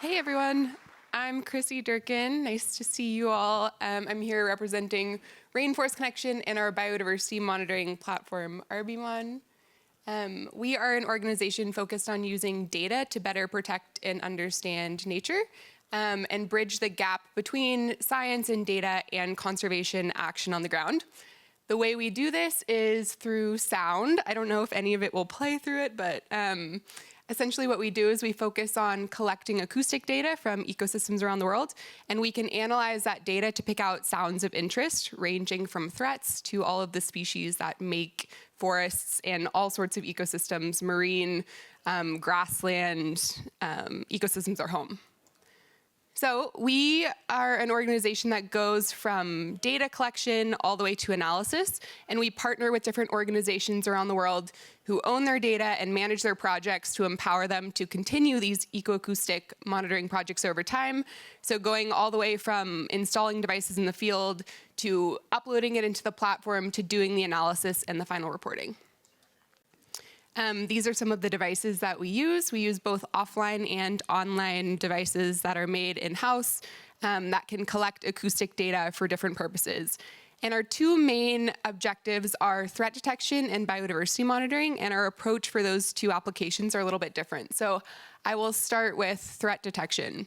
Hey everyone, I'm Chrissy Durkin. Nice to see you all. I'm here representing Rainforest Connection and our biodiversity monitoring platform, Arbimon. We are an organization focused on using data to better protect and understand nature and bridge the gap between science and data and conservation action on the ground. The way we do this is through sound. I don't know if any of it will play through it, but essentially what we do is we focus on collecting acoustic data from ecosystems around the world, and we can analyze that data to pick out sounds of interest, ranging from threats to all of the species that make forests and all sorts of ecosystems, marine, grassland, ecosystems our home. So we are an organization that goes from data collection all the way to analysis, and we partner with different organizations around the world who own their data and manage their projects to empower them to continue these ecoacoustic monitoring projects over time. So going all the way from installing devices in the field to uploading it into the platform to doing the analysis and the final reporting. These are some of the devices that we use. We use both offline and online devices that are made in-house that can collect acoustic data for different purposes. And our two main objectives are threat detection and biodiversity monitoring, and our approach for those two applications are a little bit different. So I will start with threat detection.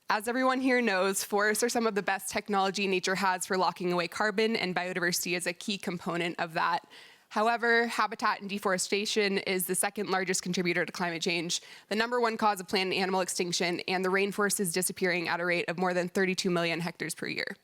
As everyone here knows, forests are some of the best technology nature has for locking away carbon, and biodiversity is a key component of that. However, habitat and deforestation is the second largest contributor to climate change, the #1 cause of plant and animal extinction, and the rainforest is disappearing at a rate of more than 32 million hectares per year.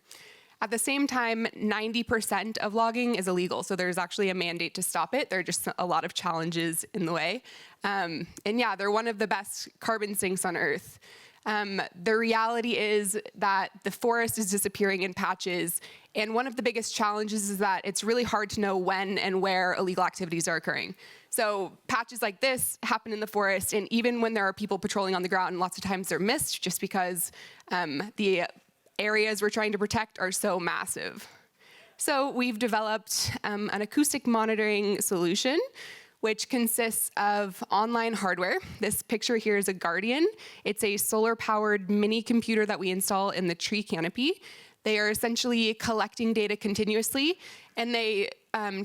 At the same time, 90% of logging is illegal, so there's actually a mandate to stop it. There are just a lot of challenges in the way. And yeah, they're one of the best carbon sinks on Earth. The reality is that the forest is disappearing in patches, and one of the biggest challenges is that it's really hard to know when and where illegal activities are occurring. So patches like this happen in the forest, and even when there are people patrolling on the ground, lots of times they're missed just because the areas we're trying to protect are so massive. So we've developed an acoustic monitoring solution which consists of online hardware. This picture here is a Guardian. It's a solar-powered mini computer that we install in the tree canopy. They are essentially collecting data continuously, and they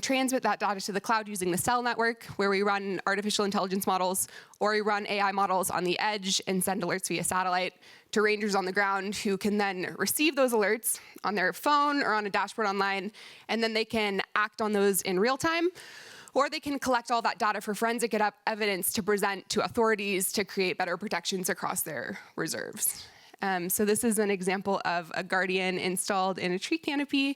transmit that data to the cloud using the cell network, where we run artificial intelligence models, or we run AI models on the edge and send alerts via satellite to rangers on the ground who can then receive those alerts on their phone or on a dashboard online, and then they can act on those in real time. Or they can collect all that data for forensic evidence to present to authorities to create better protections across their reserves. So this is an example of a Guardian installed in a tree canopy.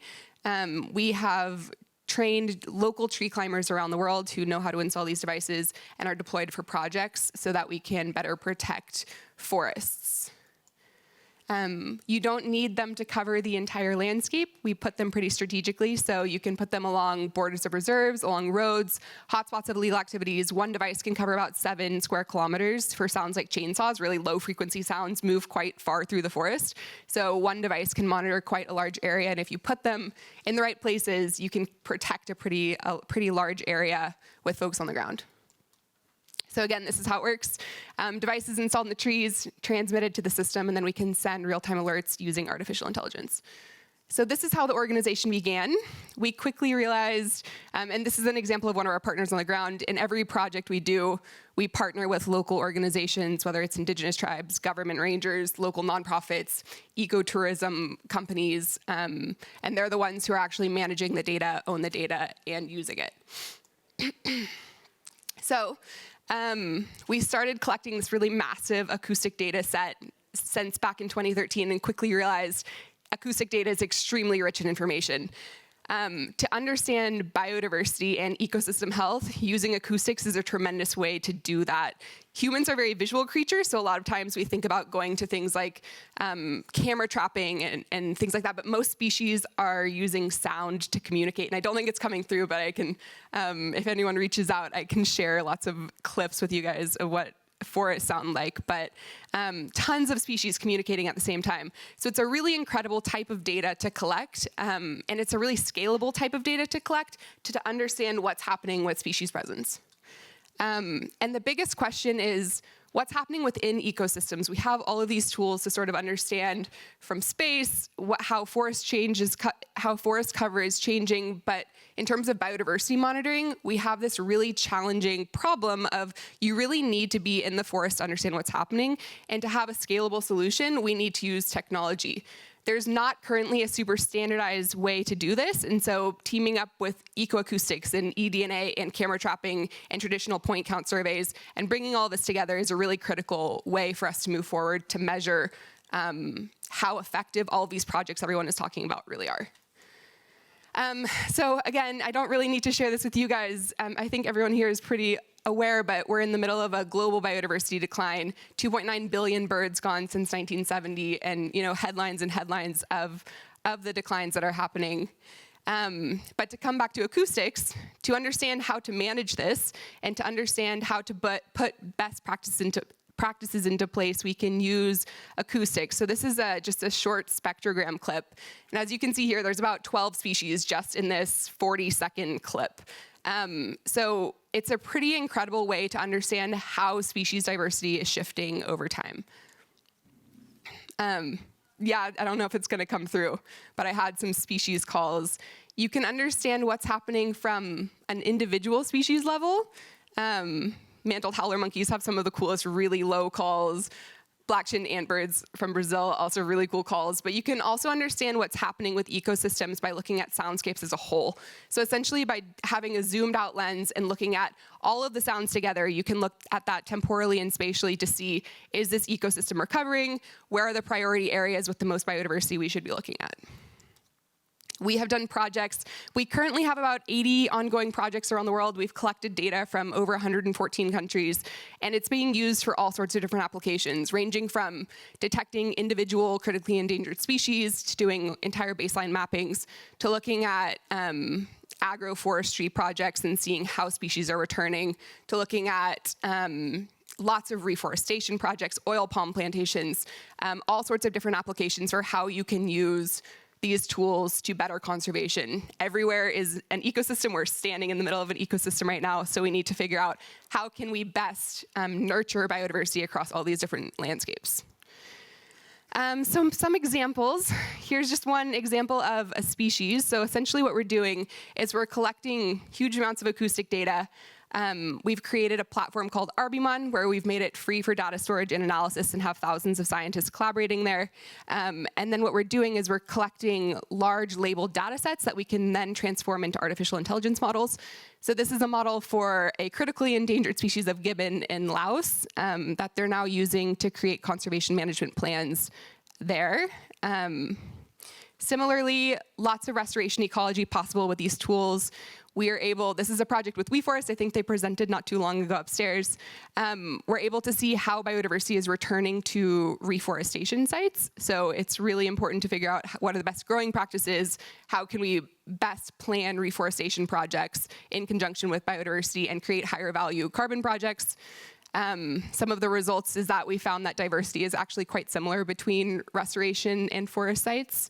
We have trained local tree climbers around the world who know how to install these devices and are deployed for projects so that we can better protect forests. You don't need them to cover the entire landscape. We put them pretty strategically, so you can put them along borders of reserves, along roads, hotspots of illegal activities. One device can cover about 7 square kilometers for sounds like chainsaws. Really low frequency sounds move quite far through the forest. So one device can monitor quite a large area, and if you put them in the right places, you can protect a pretty large area with folks on the ground. So again, this is how it works. Devices installed in the trees, transmitted to the system, and then we can send real-time alerts using artificial intelligence. So this is how the organization began. We quickly realized, and this is an example of one of our partners on the ground, in every project we do, we partner with local organizations, whether it's indigenous tribes, government rangers, local nonprofits, ecotourism companies, and they're the ones who are actually managing the data, own the data, and using it. So, we started collecting this really massive acoustic data set since back in 2013 and quickly realized acoustic data is extremely rich in information. To understand biodiversity and ecosystem health, using acoustics is a tremendous way to do that. Humans are very visual creatures, so a lot of times we think about going to things like camera trapping and things like that, but most species are using sound to communicate, and I don't think it's coming through, but I can, if anyone reaches out, I can share lots of clips with you guys of what forests sound like, but tons of species communicating at the same time. So it's a really incredible type of data to collect, and it's a really scalable type of data to collect to understand what's happening with species presence. And the biggest question is, what's happening within ecosystems. We have all of these tools to sort of understand from space how forest cover is changing, but in terms of biodiversity monitoring, we have this really challenging problem of you really need to be in the forest to understand what's happening, and to have a scalable solution, we need to use technology. There's not currently a super standardized way to do this, and so teaming up with ecoacoustics and eDNA and camera trapping and traditional point count surveys and bringing all this together is a really critical way for us to move forward to measure how effective all of these projects everyone is talking about really are. So again, I don't really need to share this with you guys. I think everyone here is pretty aware, but we're in the middle of a global biodiversity decline. 2.9 billion birds gone since 1970, and headlines and headlines of the declines that are happening. But to come back to acoustics, to understand how to manage this and to understand how to put best practices into place, we can use acoustics. So this is just a short spectrogram clip. And as you can see here, there's about 12 species just in this 40-second clip. So it's a pretty incredible way to understand how species diversity is shifting over time. Yeah, I don't know if it's going to come through, but I had some species calls. You can understand what's happening from an individual species level. Mantled howler monkeys have some of the coolest really low calls. Black-chinned antbirds from Brazil, also really cool calls. But you can also understand what's happening with ecosystems by looking at soundscapes as a whole. So essentially by having a zoomed out lens and looking at all of the sounds together, you can look at that temporally and spatially to see, is this ecosystem recovering? Where are the priority areas with the most biodiversity we should be looking at? We have done projects. We currently have about 80 ongoing projects around the world. We've collected data from over 114 countries, and it's being used for all sorts of different applications, ranging from detecting individual critically endangered species, to doing entire baseline mappings, to looking at agroforestry projects and seeing how species are returning, to looking at lots of reforestation projects, oil palm plantations, all sorts of different applications for how you can use these tools to better conservation. Everywhere is an ecosystem. We're standing in the middle of an ecosystem right now, so we need to figure out how can we best nurture biodiversity across all these different landscapes. So some examples. Here's just one example of a species. So essentially what we're doing is we're collecting huge amounts of acoustic data. We've created a platform called Arbimon, where we've made it free for data storage and analysis and have thousands of scientists collaborating there. And then what we're doing is we're collecting large labeled data sets that we can then transform into artificial intelligence models. So this is a model for a critically endangered species of gibbon in Laos that they're now using to create conservation management plans there. Similarly, lots of restoration ecology possible with these tools. We are able, this is a project with WeForest, I think they presented not too long ago upstairs. We're able to see how biodiversity is returning to reforestation sites. So it's really important to figure out what are the best growing practices, how can we best plan reforestation projects in conjunction with biodiversity and create higher value carbon projects. Some of the results is that we found that diversity is actually quite similar between restoration and forest sites.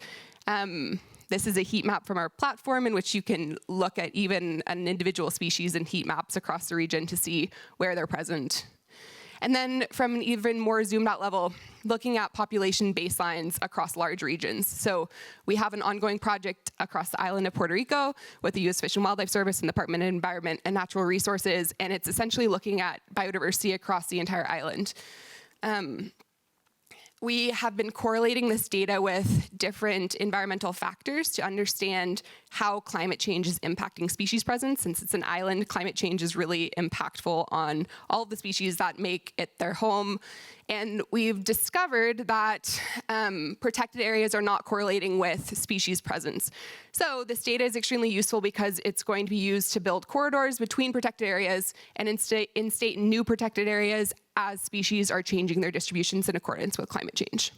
This is a heat map from our platform in which you can look at even an individual species and heat maps across the region to see where they're present. And then from an even more zoomed out level, looking at population baselines across large regions. So we have an ongoing project across the island of Puerto Rico with the U.S. Fish and Wildlife Service and the Department of Environment and Natural Resources, and it's essentially looking at biodiversity across the entire island. We have been correlating this data with different environmental factors to understand how climate change is impacting species presence. Since it's an island, climate change is really impactful on all of the species that make it their home. And we've discovered that protected areas are not correlating with species presence. So this data is extremely useful because it's going to be used to build corridors between protected areas and instate new protected areas as species are changing their distributions in accordance with climate change.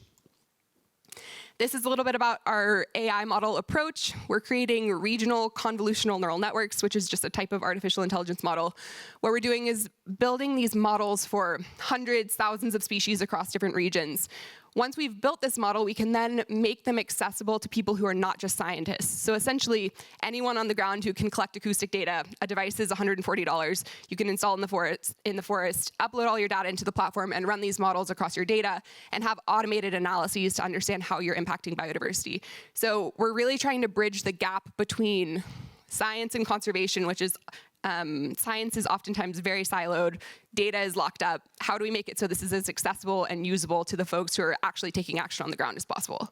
This is a little bit about our AI model approach. We're creating regional convolutional neural networks, which is just a type of artificial intelligence model. What we're doing is building these models for hundreds, thousands of species across different regions. Once we've built this model, we can then make them accessible to people who are not just scientists. So essentially, anyone on the ground who can collect acoustic data, a device is $140. You can install in the forest, upload all your data into the platform, and run these models across your data, and have automated analyses to understand how you're impacting biodiversity. So we're really trying to bridge the gap between science and conservation, which is science is oftentimes very siloed, data is locked up. How do we make it so this is as accessible and usable to the folks who are actually taking action on the ground as possible?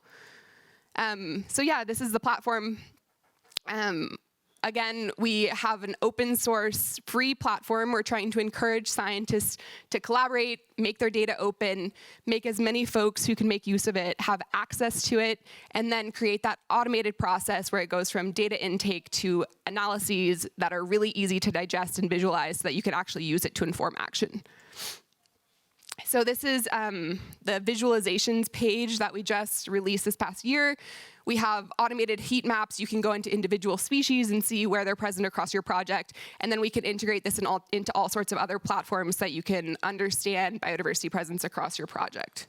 So yeah, this is the platform. Again, we have an open source free platform. We're trying to encourage scientists to collaborate, make their data open, make as many folks who can make use of it have access to it, and then create that automated process where it goes from data intake to analyses that are really easy to digest and visualize so that you can actually use it to inform action. So this is the visualizations page that we just released this past year. We have automated heat maps. You can go into individual species and see where they're present across your project. And then we can integrate this into all sorts of other platforms so that you can understand biodiversity presence across your project.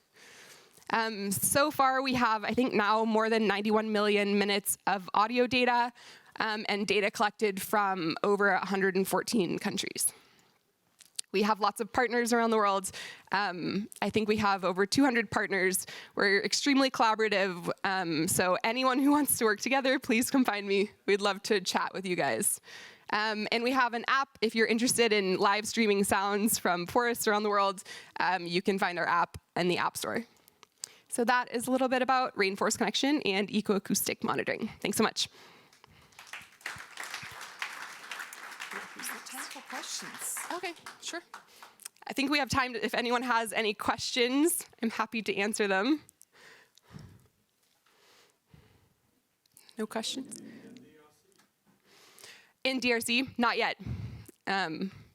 So far, we have, I think now, more than 91 million minutes of audio data and data collected from over 114 countries. We have lots of partners around the world. I think we have over 200 partners. We're extremely collaborative. So anyone who wants to work together, please come find me. We'd love to chat with you guys. And we have an app. If you're interested in live streaming sounds from forests around the world, you can find our app in the App Store. So that is a little bit about Rainforest Connection and ecoacoustic monitoring. Thanks so much. Time for questions. Okay, sure. I think we have time if anyone has any questions, I'm happy to answer them. No questions? In DRC, not yet.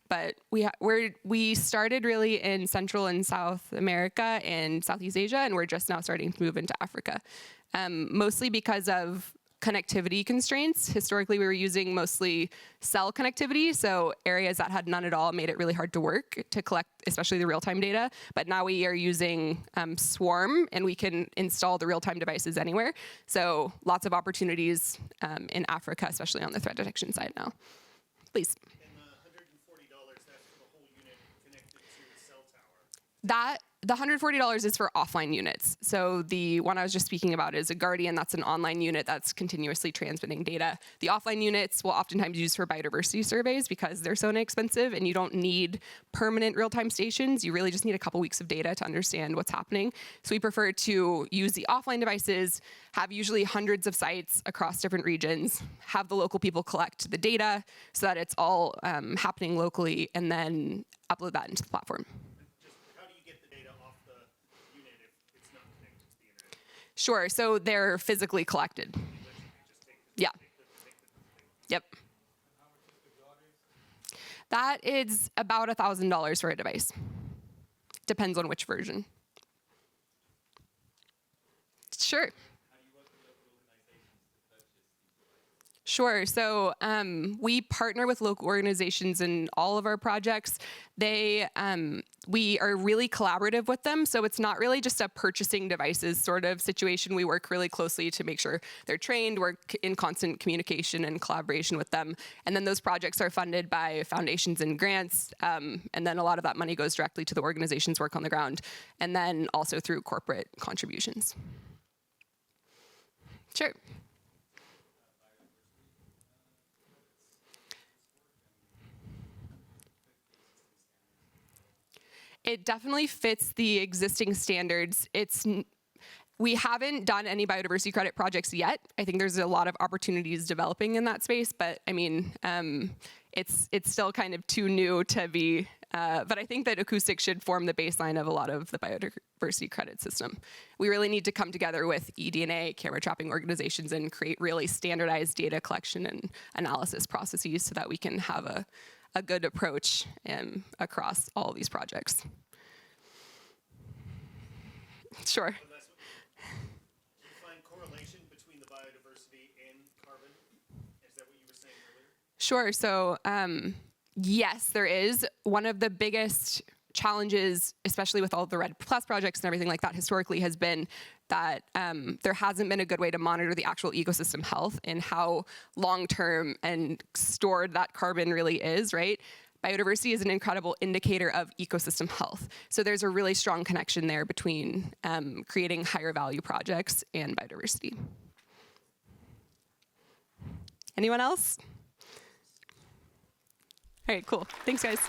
But we started really in Central and South America and Southeast Asia, and we're just now starting to move into Africa. Mostly because of connectivity constraints. Historically, we were using mostly cell connectivity, so areas that had none at all made it really hard to work to collect, especially the real-time data. But now we are using Swarm, and we can install the real-time devices anywhere. So lots of opportunities in Africa, especially on the threat detection side now. Please. And the $140, that's for the whole unit connected to the cell tower. The $140 is for offline units. So the one I was just speaking about is a Guardian. That's an online unit that's continuously transmitting data. The offline units will oftentimes use for biodiversity surveys because they're so inexpensive and you don't need permanent real-time stations. You really just need a couple weeks of data to understand what's happening. So we prefer to use the offline devices, have usually hundreds of sites across different regions, have the local people collect the data so that it's all happening locally, and then upload that into the platform. Sure, so they're physically collected. Yeah. Yep. That is about $1,000 for a device. Depends on which version. Sure. Sure, so we partner with local organizations in all of our projects. We are really collaborative with them, so it's not really just a purchasing devices sort of situation. We work really closely to make sure they're trained, work in constant communication and collaboration with them. And then those projects are funded by foundations and grants, and then a lot of that money goes directly to the organization's work on the ground, and then also through corporate contributions. Sure. It definitely fits the existing standards. We haven't done any biodiversity credit projects yet. I think there's a lot of opportunities developing in that space, but I mean, it's still kind of too new to be, but I think that acoustics should form the baseline of a lot of the biodiversity credit system. We really need to come together with eDNA, camera trapping organizations, and create really standardized data collection and analysis processes so that we can have a good approach across all these projects. Sure. Do you find correlation between the biodiversity and carbon? Is that what you were saying earlier? Sure. So yes, there is. One of the biggest challenges, especially with all the REDD+ projects and everything like that, historically has been that there hasn't been a good way to monitor the actual ecosystem health and how long-term and stored that carbon really is, right? Biodiversity is an incredible indicator of ecosystem health. So there's a really strong connection there between creating higher value projects and biodiversity. Anyone else? All right, cool. Thanks, guys.